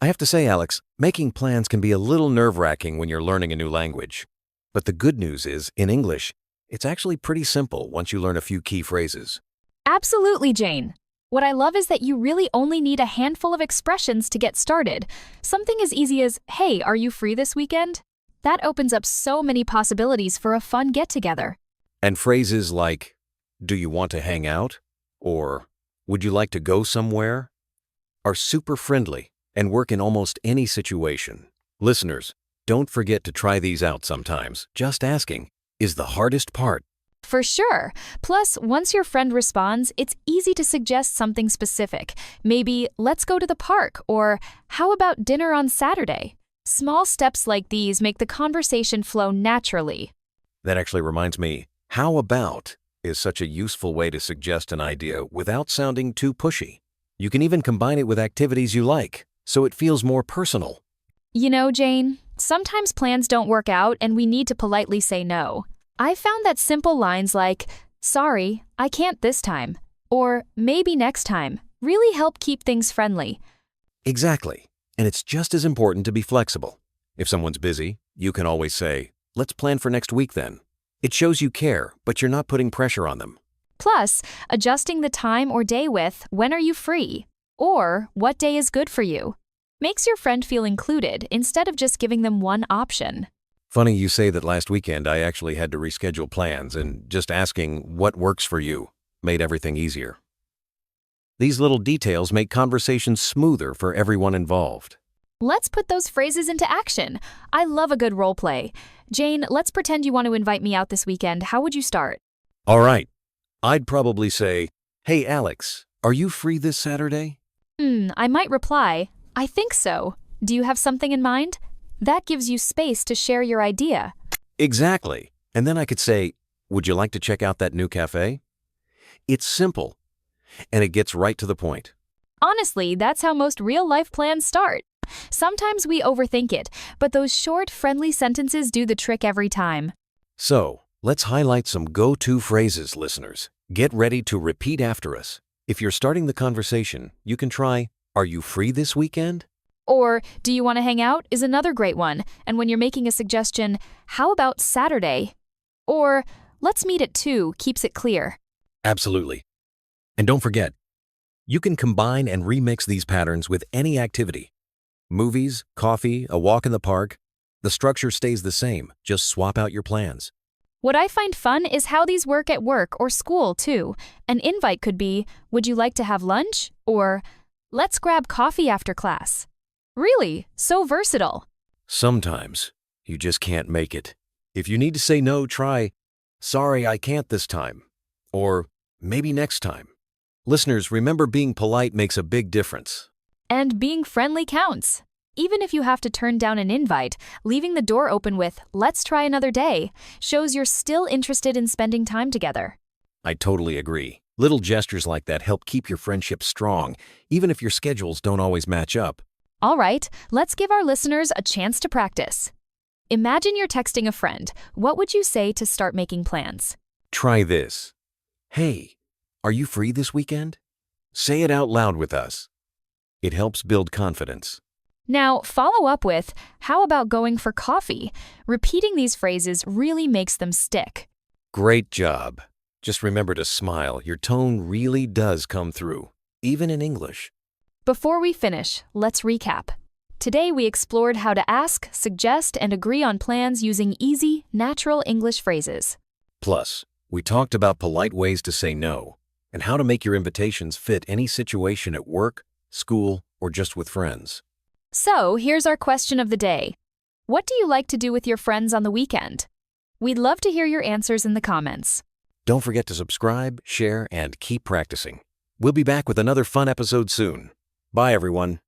I have to say, Alex, making plans can be a little nerve-wracking when you're learning a new language. But the good news is, in English, it's actually pretty simple once you learn a few key phrases. Absolutely, Jane. What I love is that you really only need a handful of expressions to get started. Something as easy as, "Hey, are you free this weekend?" That opens up so many possibilities for a fun get-together. And phrases like, "Do you want to hang out?" or "Would you like to go somewhere?" are super friendly and work in almost any situation. Listeners, don't forget to try these out sometimes. Just asking is the hardest part. For sure. Plus, once your friend responds, it's easy to suggest something specific. Maybe, "Let's go to the park," or "How about dinner on Saturday?" Small steps like these make the conversation flow naturally. That actually reminds me, "how about" is such a useful way to suggest an idea without sounding too pushy. You can even combine it with activities you like, so it feels more personal. You know, Jane, sometimes plans don't work out and we need to politely say no. I found that simple lines like, "Sorry, I can't this time," or "Maybe next time," really help keep things friendly. Exactly. And it's just as important to be flexible. If someone's busy, you can always say, "Let's plan for next week then." It shows you care, but you're not putting pressure on them. Plus, adjusting the time or day with "When are you free?" or "What day is good for you?" makes your friend feel included instead of just giving them one option. Funny you say that. Last weekend I actually had to reschedule plans, and just asking "what works for you" made everything easier. These little details make conversations smoother for everyone involved. Let's put those phrases into action. I love a good role play. Jane, let's pretend you want to invite me out this weekend. How would you start? All right. I'd probably say, "Hey Alex, are you free this Saturday?" I might reply, "I think so. Do you have something in mind?" That gives you space to share your idea. Exactly. And then I could say, "Would you like to check out that new cafe?" It's simple, and it gets right to the point. Honestly, that's how most real-life plans start. Sometimes we overthink it, but those short, friendly sentences do the trick every time. So, let's highlight some go-to phrases, listeners. Get ready to repeat after us. If you're starting the conversation, you can try, "Are you free this weekend?" Or, "Do you want to hang out?" is another great one. And when you're making a suggestion, "How about Saturday?" Or, "Let's meet at 2," keeps it clear. Absolutely. And don't forget, you can combine and remix these patterns with any activity. Movies, coffee, a walk in the park. The structure stays the same, just swap out your plans. What I find fun is how these work at work or school, too. An invite could be, "Would you like to have lunch?" or "Let's grab coffee after class." Really, so versatile. Sometimes, you just can't make it. If you need to say no, try, "Sorry, I can't this time," or "Maybe next time." Listeners, remember, being polite makes a big difference. And being friendly counts. Even if you have to turn down an invite, leaving the door open with "Let's try another day" shows you're still interested in spending time together. I totally agree. Little gestures like that help keep your friendship strong, even if your schedules don't always match up. All right, let's give our listeners a chance to practice. Imagine you're texting a friend. What would you say to start making plans? Try this. "Hey, are you free this weekend?" Say it out loud with us. It helps build confidence. Now, follow up with, "How about going for coffee?" Repeating these phrases really makes them stick. Great job. Just remember to smile. Your tone really does come through, even in English. Before we finish, let's recap. Today we explored how to ask, suggest, and agree on plans using easy, natural English phrases. Plus, we talked about polite ways to say no and how to make your invitations fit any situation at work, school, or just with friends. So, here's our question of the day. What do you like to do with your friends on the weekend? We'd love to hear your answers in the comments. Don't forget to subscribe, share, and keep practicing. We'll be back with another fun episode soon. Bye, everyone.